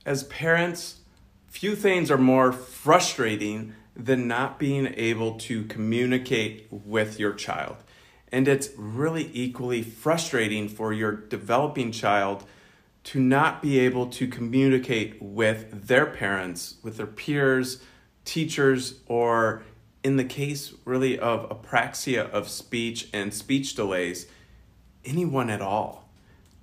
As parents, few things are more frustrating than not being able to communicate with your child. And it's really equally frustrating for your developing child to not be able to communicate with their parents, with their peers, teachers, or in the case really of apraxia of speech and speech delays, anyone at all.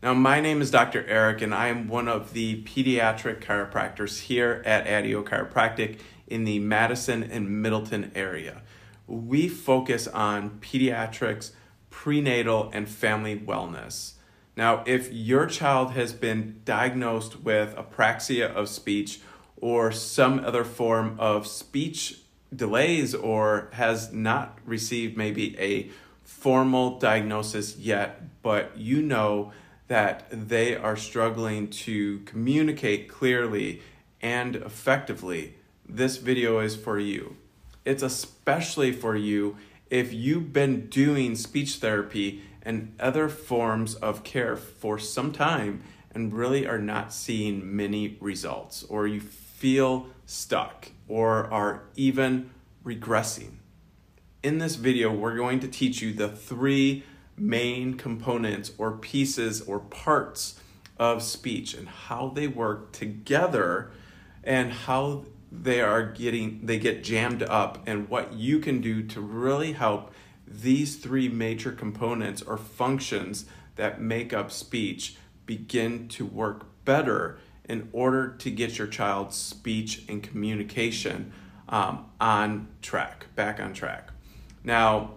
Now, my name is Dr. Eric, and I am one of the pediatric chiropractors here at ADIO Chiropractic in the Madison and Middleton area. We focus on pediatrics, prenatal, and family wellness. Now, if your child has been diagnosed with apraxia of speech or some other form of speech delays or has not received maybe a formal diagnosis yet, but you know that they are struggling to communicate clearly and effectively, this video is for you. It's especially for you if you've been doing speech therapy and other forms of care for some time and really are not seeing many results, or you feel stuck or are even regressing. In this video, we're going to teach you the 3 main components or pieces or parts of speech and how they work together and how they get jammed up and what you can do to really help these 3 major components or functions that make up speech begin to work better in order to get your child's speech and communication back on track. Now,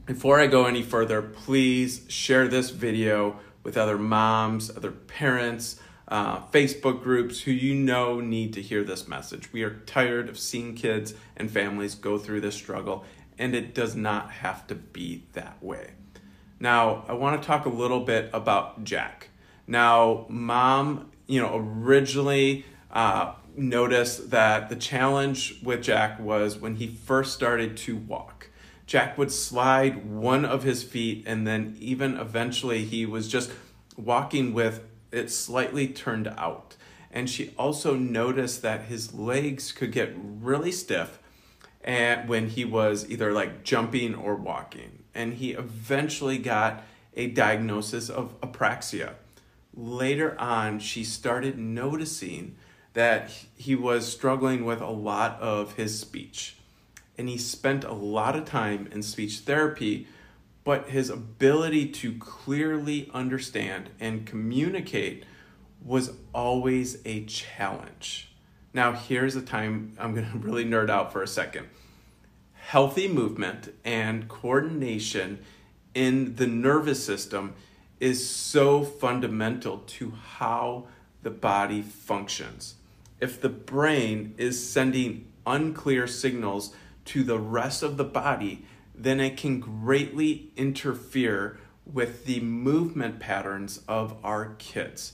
before I go any further, please share this video with other moms, other parents, Facebook groups who you know need to hear this message. We are tired of seeing kids and families go through this struggle, and it does not have to be that way. Now, I want to talk a little bit about Jack. Now, mom, originally noticed that the challenge with Jack was when he first started to walk. Jack would slide one of his feet, and then even eventually he was just walking with it slightly turned out. And she also noticed that his legs could get really stiff and when he was either like jumping or walking. And he eventually got a diagnosis of apraxia. Later on, she started noticing that he was struggling with a lot of his speech. And he spent a lot of time in speech therapy, but his ability to clearly understand and communicate was always a challenge. Now, here's a time I'm going to really nerd out for a second. Healthy movement and coordination in the nervous system is so fundamental to how the body functions. If the brain is sending unclear signals to the rest of the body, then it can greatly interfere with the movement patterns of our kids.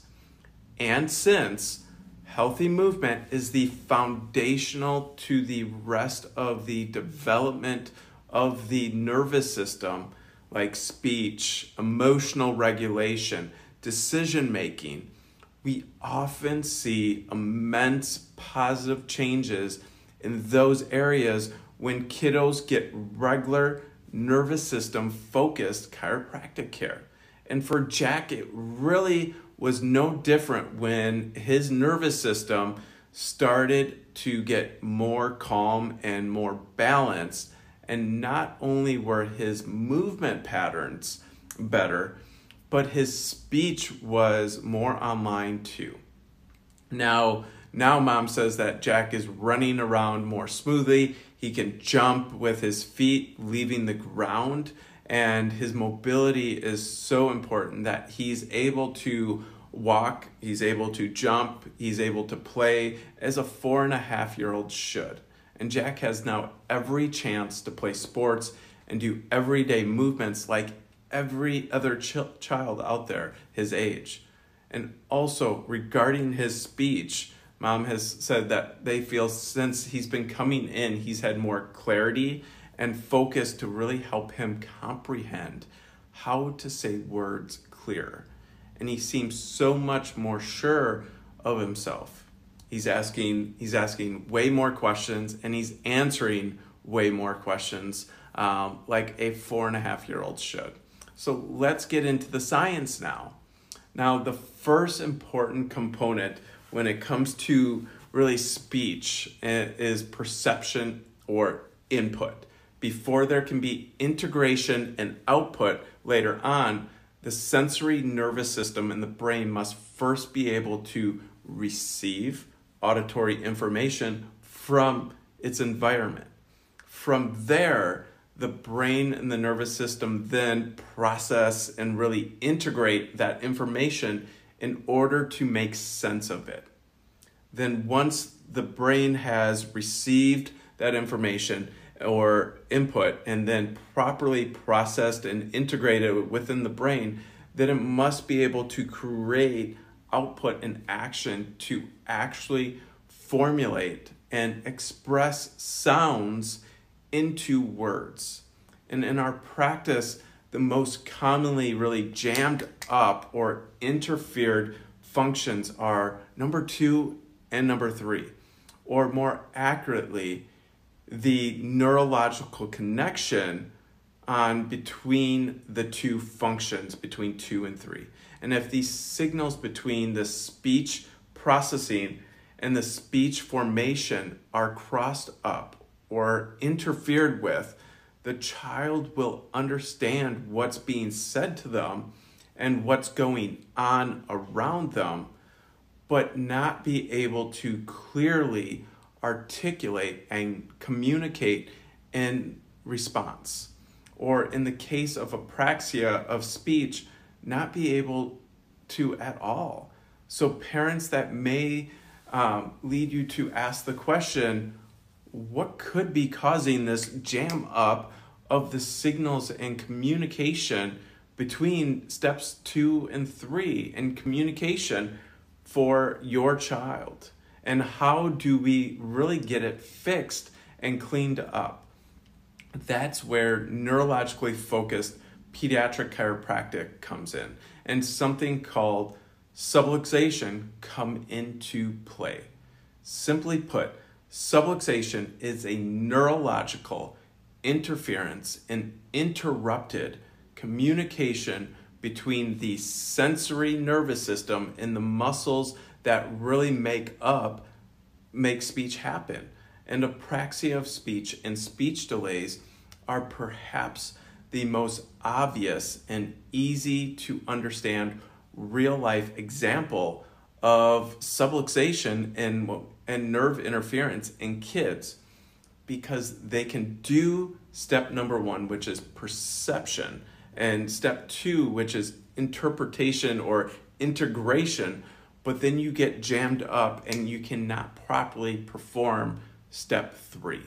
And since healthy movement is the foundational to the rest of the development of the nervous system, like speech, emotional regulation, decision making, we often see immense positive changes in those areas when kiddos get regular nervous system focused chiropractic care. And for Jack, it really was no different when his nervous system started to get more calm and more balanced. And not only were his movement patterns better, but his speech was more online too. Now mom says that Jack is running around more smoothly. He can jump with his feet leaving the ground, and his mobility is so important that he's able to walk, he's able to jump, he's able to play as a 4.5-year-old should. And Jack has now every chance to play sports and do everyday movements like every other child out there his age. And also regarding his speech, Mom has said that they feel since he's been coming in, he's had more clarity and focus to really help him comprehend how to say words clearer. And he seems so much more sure of himself. He's asking way more questions, and he's answering way more questions, like a 4.5-year-old should. So let's get into the science now. Now, the first important component when it comes to really speech is perception or input. Before there can be integration and output later on, the sensory nervous system in the brain must first be able to receive auditory information from its environment. From there, the brain and the nervous system then process and really integrate that information in order to make sense of it. Then once the brain has received that information or input and then properly processed and integrated within the brain, then it must be able to create output and action to actually formulate and express sounds into words. And in our practice, the most commonly really jammed up or interfered functions are number 2 and number 3, or more accurately, the neurological connection between the two functions, between 2 and 3. And if these signals between the speech processing and the speech formation are crossed up or interfered with, the child will understand what's being said to them and what's going on around them, but not be able to clearly articulate and communicate in response. Or in the case of apraxia of speech, not be able to at all. So parents, that may lead you to ask the question, what could be causing this jam up of the signals and communication between steps 2 and 3 in communication for your child? And how do we really get it fixed and cleaned up? That's where neurologically focused pediatric chiropractic comes in, and something called subluxation come into play. Simply put, subluxation is a neurological interference and interrupted communication between the sensory nervous system and the muscles that really make speech happen. And apraxia of speech and speech delays are perhaps the most obvious and easy to understand real life example of subluxation and nerve interference in kids, because they can do step number 1, which is perception, and step 2, which is interpretation or integration, but then you get jammed up and you cannot properly perform step 3,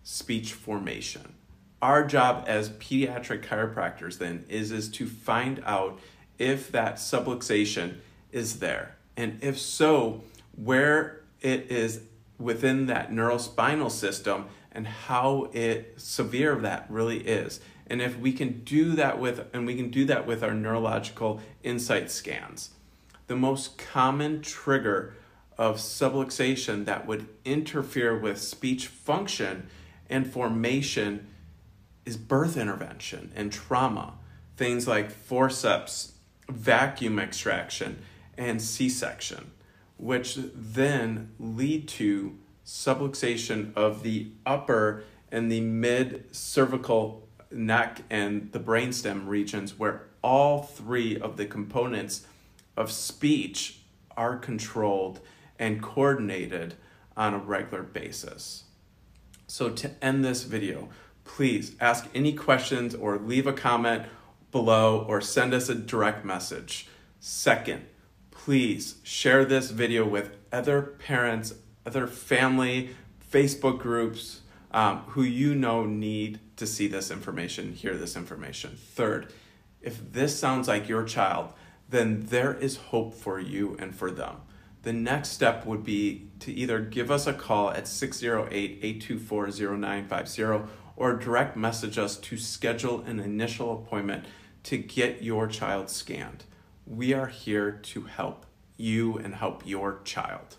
speech formation. Our job as pediatric chiropractors then is to find out if that subluxation is there, and if so, where it is within that neurospinal system and how severe that really is. And if we can do that with our neurological insight scans. The most common trigger of subluxation that would interfere with speech function and formation is birth intervention and trauma. Things like forceps, vacuum extraction, and C-section, which then lead to subluxation of the upper and the mid-cervical neck and the brainstem regions, where all 3 of the components of speech are controlled and coordinated on a regular basis. So to end this video, please ask any questions or leave a comment below or send us a direct message. Second, please share this video with other parents, other family, Facebook groups who you know need to see this information, hear this information. Third, if this sounds like your child, then there is hope for you and for them. The next step would be to either give us a call at 608-824-0950 or direct message us to schedule an initial appointment to get your child scanned. We are here to help you and help your child.